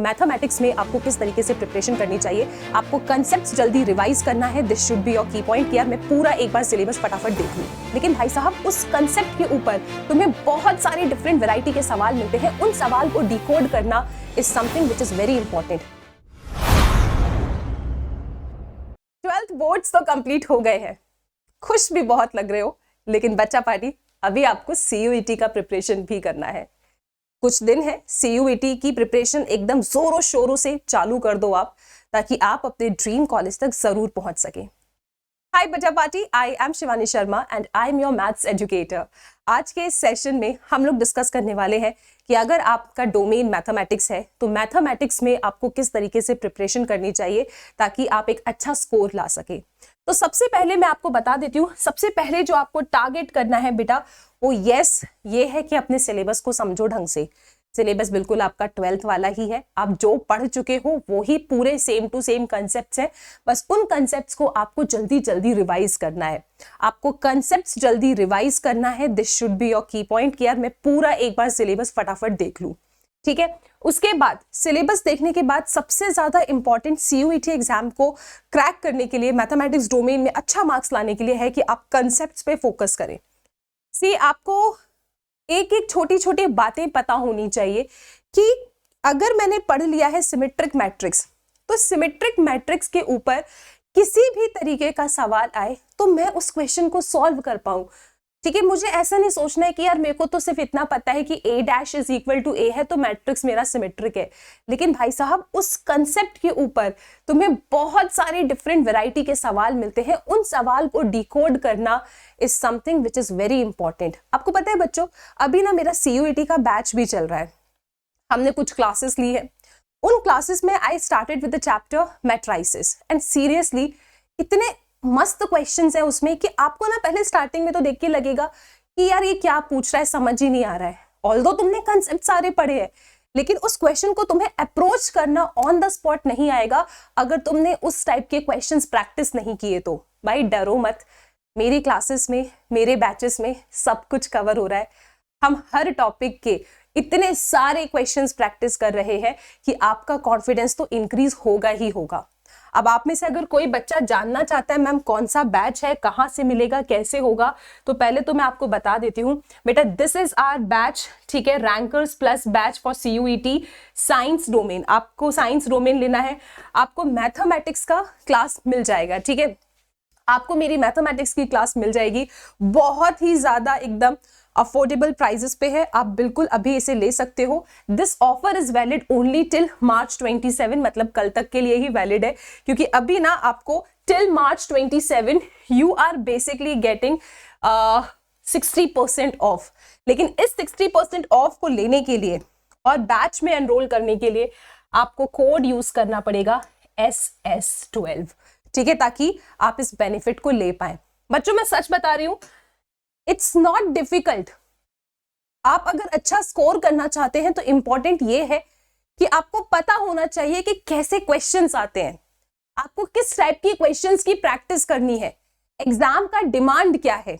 Mathematics में आपको किस तरीके से प्रिपरेशन करनी चाहिए, आपको कंसेप्ट्स जल्दी रिवाइज करना है, दिस शुड बी योर की पॉइंट कि यार मैं पूरा एक बार सिलेबस फटाफट देख लूं। लेकिन भाई साहब उस कंसेप्ट के ऊपर तुम्हें बहुत सारे डिफरेंट वैरायटी के सवाल मिलते हैं, उन सवाल को डिकोड करना is something which is very important. 12th boards तो कंप्लीट हो गए हैं, खुश भी बहुत लग रहे हो, लेकिन बच्चा पार्टी अभी आपको CUET का प्रिपरेशन भी करना है। कुछ दिन है, CUET की प्रिपरेशन एकदम जोरों शोरों से चालू कर दो आप, ताकि आप अपने ड्रीम कॉलेज तक जरूर पहुंच सके। हाय बच्चा party, I am Shivani Sharma and I am your maths educator. आज के इस सेशन में हम लोग डिस्कस करने वाले हैं कि अगर आपका डोमेन मैथमेटिक्स है तो मैथमेटिक्स में आपको किस तरीके से प्रिपरेशन करनी चाहिए ताकि आप एक अच्छा स्कोर ला सके। तो सबसे पहले मैं आपको बता देती हूँ, सबसे पहले जो आपको टारगेट करना है बेटा वो ये है कि अपने सिलेबस को समझो ढंग से। सिलेबस बिल्कुल आपका 12th वाला ही है, आप जो पढ़ चुके हो वो ही पूरे सेम टू सेम कंसेप्ट्स हैं, बस उन कंसेप्ट्स को आपको जल्दी जल्दी रिवाइज करना है। आपको कंसेप्ट्स जल्दी रिवाइज करना है, दिस शुड बी योर की पॉइंट कि यार मैं पूरा एक बार सिलेबस फटाफट देख लूं। ठीक है, उसके बाद सिलेबस देखने के बाद सबसे ज्यादा इंपॉर्टेंट CUET एग्जाम को क्रैक करने के लिए, मैथमेटिक्स डोमेन में अच्छा मार्क्स लाने के लिए है कि आप कंसेप्ट्स पे फोकस करें। आपको एक एक छोटी छोटी बातें पता होनी चाहिए कि अगर मैंने पढ़ लिया है सिमेट्रिक मैट्रिक्स, तो सिमेट्रिक मैट्रिक्स के ऊपर किसी भी तरीके का सवाल आए तो मैं उस क्वेश्चन को सॉल्व कर पाऊं। ठीक है, मुझे ऐसा नहीं सोचना है कि यार मेरे को तो सिर्फ इतना पता है कि A' is equal to A है तो मैट्रिक्स मेरा सिमेट्रिक है। लेकिन भाई साहब उस कंसेप्ट के ऊपर तुम्हें बहुत सारे डिफरेंट वैरायटी के सवाल मिलते हैं, उन सवाल को डिकोड करना is something which is very important. आपको पता है बच्चों, अभी ना मेरा CUET का बैच भी चल रहा है, हमने कुछ क्लासेस ली है। उन क्लासेस में I started with the chapter matrices and seriously इतने मस्त क्वेश्चंस है उसमें कि आपको ना पहले स्टार्टिंग में तो देख के लगेगा कि यार ये क्या पूछ रहा है, समझ ही नहीं आ रहा है। ऑल्दो तुमने कंसेप्ट सारे पढ़े हैं, लेकिन उस क्वेश्चन को तुम्हें अप्रोच करना ऑन द स्पॉट नहीं आएगा अगर तुमने उस टाइप के क्वेश्चंस प्रैक्टिस नहीं किए तो। भाई डरो मत, मेरी क्लासेस में, मेरे बैचेस में सब कुछ कवर हो रहा है। हम हर टॉपिक के इतने सारे क्वेश्चंस प्रैक्टिस कर रहे हैं कि आपका कॉन्फिडेंस तो इंक्रीज होगा ही होगा। अब आप में से अगर कोई बच्चा जानना चाहता है मैम कौन सा बैच है, कहाँ से मिलेगा, कैसे होगा, तो पहले तो मैं आपको बता देती हूँ बेटा, दिस इज आवर बैच। ठीक है, rankers plus batch for CUET science domain. आपको साइंस डोमेन लेना है, आपको मैथमेटिक्स का क्लास मिल जाएगा। ठीक है, आपको मेरी मैथमेटिक्स की क्लास मिल जाएगी, बहुत ही ज्यादा एकदम अफोर्डेबल प्राइजेस पे है, आप बिल्कुल अभी इसे ले सकते हो। This offer is valid only till March 27, मतलब कल तक के लिए ही वैलिड है, क्योंकि अभी ना आपको till March 27 you are basically getting 60% off. लेकिन इस 60% ऑफ को लेने के लिए और बैच में एनरोल करने के लिए आपको कोड यूज करना पड़ेगा SS12। ठीक है, ताकि आप इस बेनिफिट को ले पाए। बच्चों मैं सच बता रही हूं, इट्स नॉट डिफिकल्ट। आप अगर अच्छा स्कोर करना चाहते हैं तो इंपॉर्टेंट ये है कि आपको पता होना चाहिए कि कैसे क्वेश्चंस आते हैं, आपको किस टाइप की क्वेश्चंस की प्रैक्टिस करनी है, एग्जाम का डिमांड क्या है।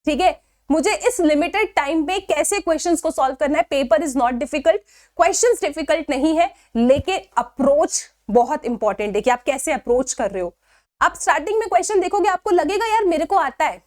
ठीक है, मुझे इस लिमिटेड टाइम में कैसे क्वेश्चंस को सॉल्व करना है। Paper is not difficult, questions difficult नहीं है, लेकिन अप्रोच बहुत इंपॉर्टेंट है कि आप कैसे अप्रोच कर रहे हो। आप स्टार्टिंग में क्वेश्चन देखोगे, आपको लगेगा यार मेरे को आता है,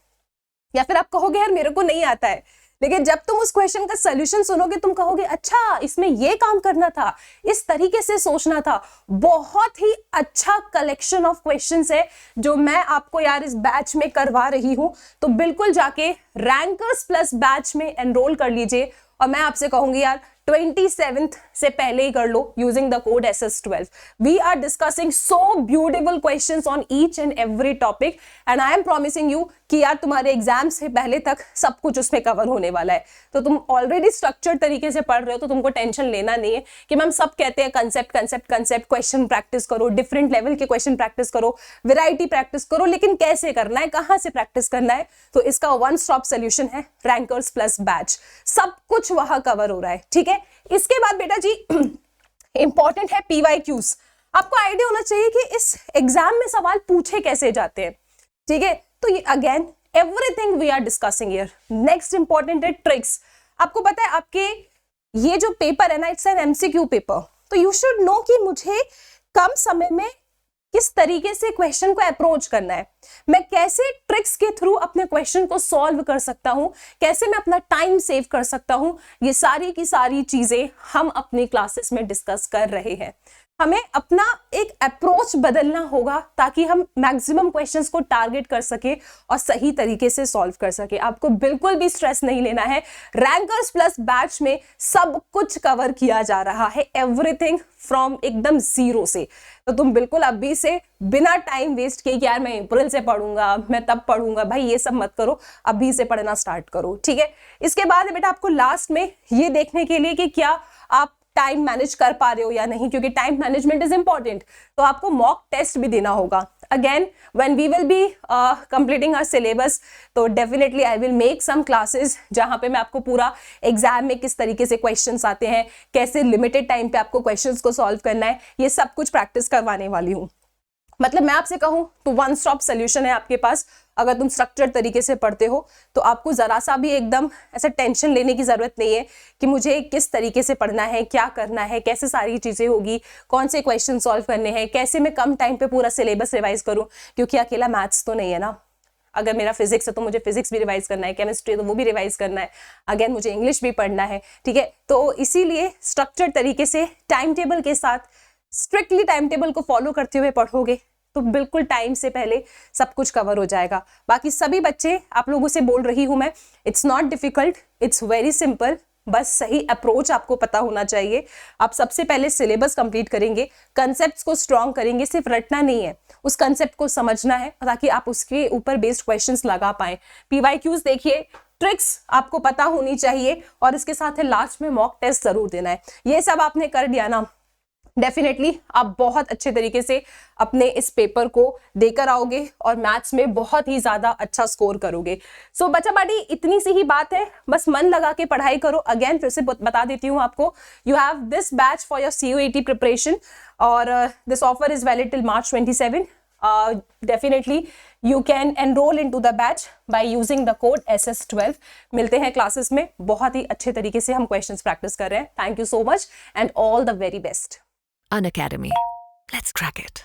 या फिर आप कहोगे यार मेरे को नहीं आता है, लेकिन जब तुम उस क्वेश्चन का सॉल्यूशन सुनोगे तुम कहोगे अच्छा इसमें ये काम करना था, इस तरीके से सोचना था। बहुत ही अच्छा कलेक्शन ऑफ क्वेश्चंस है जो मैं आपको यार इस बैच में करवा रही हूं, तो बिल्कुल जाके रैंकर्स प्लस बैच में एनरोल कर लीजिए। और मैं आपसे कहूंगी यार 27th से पहले ही कर लो using the code SS12। We are discussing so beautiful questions on each and every topic and I am promising you कि यार तुम्हारे एग्जाम से पहले तक सब कुछ उसमें कवर होने वाला है। तो तुम ऑलरेडी स्ट्रक्चर्ड तरीके से पढ़ रहे हो तो तुमको टेंशन लेना नहीं है कि मैम सब कहते हैं concept concept concept, question practice करो, डिफरेंट लेवल के क्वेश्चन प्रैक्टिस करो, वैरायटी प्रैक्टिस करो, लेकिन कैसे करना है, कहां से प्रैक्टिस करना है। तो इसका वन स्टॉप सोल्यूशन है रैंकर्स प्लस बैच, सब कुछ वहां कवर हो रहा है। ठीक है, इसके बाद बेटा जी इंपॉर्टेंट है PYQs। आपको आइडिया होना चाहिए कि इस एग्जाम में सवाल पूछे कैसे जाते हैं। ठीक है, तो ये again everything we are discussing here. Next important है ट्रिक्स। आपको पता है आपके ये जो पेपर है ना, इट्स एन MCQ पेपर। तो यू शुड नो कि मुझे कम समय में किस तरीके से क्वेश्चन को अप्रोच करना है, मैं कैसे ट्रिक्स के थ्रू अपने क्वेश्चन को सॉल्व कर सकता हूं, कैसे मैं अपना टाइम सेव कर सकता हूं। ये सारी की सारी चीजें हम अपनी क्लासेस में डिस्कस कर रहे हैं। हमें अपना एक अप्रोच बदलना होगा ताकि हम मैक्सिमम क्वेश्चंस को टारगेट कर सके और सही तरीके से सॉल्व कर सके। आपको बिल्कुल भी स्ट्रेस नहीं लेना है। रैंकर्स प्लस बैच में सब कुछ कवर किया जा रहा है, एवरीथिंग फ्रॉम एकदम जीरो से। तो तुम बिल्कुल अभी से बिना टाइम वेस्ट किए कि यार मैं अप्रैल से पढ़ूंगा, मैं तब पढ़ूंगा, भाई ये सब मत करो, अभी से पढ़ना स्टार्ट करो, ठीक है। इसके बाद बेटा आपको लास्ट में ये देखने के लिए कि क्या आप टाइम मैनेज कर पा रहे हो या नहीं, क्योंकि टाइम मैनेजमेंट इज इंपॉर्टेंट। तो आपको मॉक टेस्ट भी देना होगा। Again when we will be completing our syllabus, तो definitely I will make some classes जहां पे मैं आपको पूरा एग्जाम में किस तरीके से क्वेश्चंस आते हैं, कैसे लिमिटेड टाइम पे आपको क्वेश्चंस को सॉल्व करना है, ये सब कुछ प्रैक्टिस करवाने वाली हूँ। मतलब मैं आपसे कहूं तो वन स्टॉप सोल्यूशन है आपके पास। अगर तुम स्ट्रक्चर्ड तरीके से पढ़ते हो तो आपको जरा सा भी एकदम ऐसा टेंशन लेने की जरूरत नहीं है कि मुझे किस तरीके से पढ़ना है, क्या करना है, कैसे सारी चीजें होगी, कौन से क्वेश्चन सॉल्व करने हैं, कैसे मैं कम टाइम पे पूरा सिलेबस रिवाइज करूं, क्योंकि अकेला मैथ्स तो नहीं है ना। अगर मेरा फिजिक्स है तो मुझे फिजिक्स भी रिवाइज करना है, केमिस्ट्री है तो वो भी रिवाइज करना है, अगेन मुझे इंग्लिश भी पढ़ना है, ठीक है। तो इसीलिए स्ट्रक्चर्ड तरीके से टाइम टेबल के साथ, स्ट्रिक्टली टाइम टेबल को फॉलो करते हुए पढ़ोगे तो बिल्कुल टाइम से पहले सब कुछ कवर हो जाएगा। बाकी सभी बच्चे, आप लोगों से बोल रही हूं मैं, it's not difficult, it's very simple. बस सही अप्रोच आपको पता होना चाहिए। आप सबसे पहले सिलेबस कंप्लीट करेंगे, कंसेप्ट्स को स्ट्रॉन्ग करेंगे, सिर्फ रटना नहीं है, उस कंसेप्ट को समझना है ताकि आप उसके ऊपर बेस्ड क्वेश्चंस लगा पाए। पीवाईक्यूज देखिए, ट्रिक्स आपको पता होनी चाहिए और इसके साथ है लास्ट में मॉक टेस्ट जरूर देना है। ये सब आपने कर दिया ना, डेफिनेटली आप बहुत अच्छे तरीके से अपने इस पेपर को देकर आओगे और मैथ्स में बहुत ही ज्यादा अच्छा स्कोर करोगे। सो बच्चा पार्टी इतनी सी ही बात है, बस मन लगा के पढ़ाई करो। अगेन फिर से बता देती हूँ आपको, you have this batch for your CUET preparation और this offer is valid till March 27। Definitely you can enroll into the batch by using the code SS12। मिलते हैं क्लासेस में, बहुत ही अच्छे तरीके से हम क्वेश्चंस प्रैक्टिस कर रहे हैं। Thank you so much and all the very best. Unacademy. Let's crack it.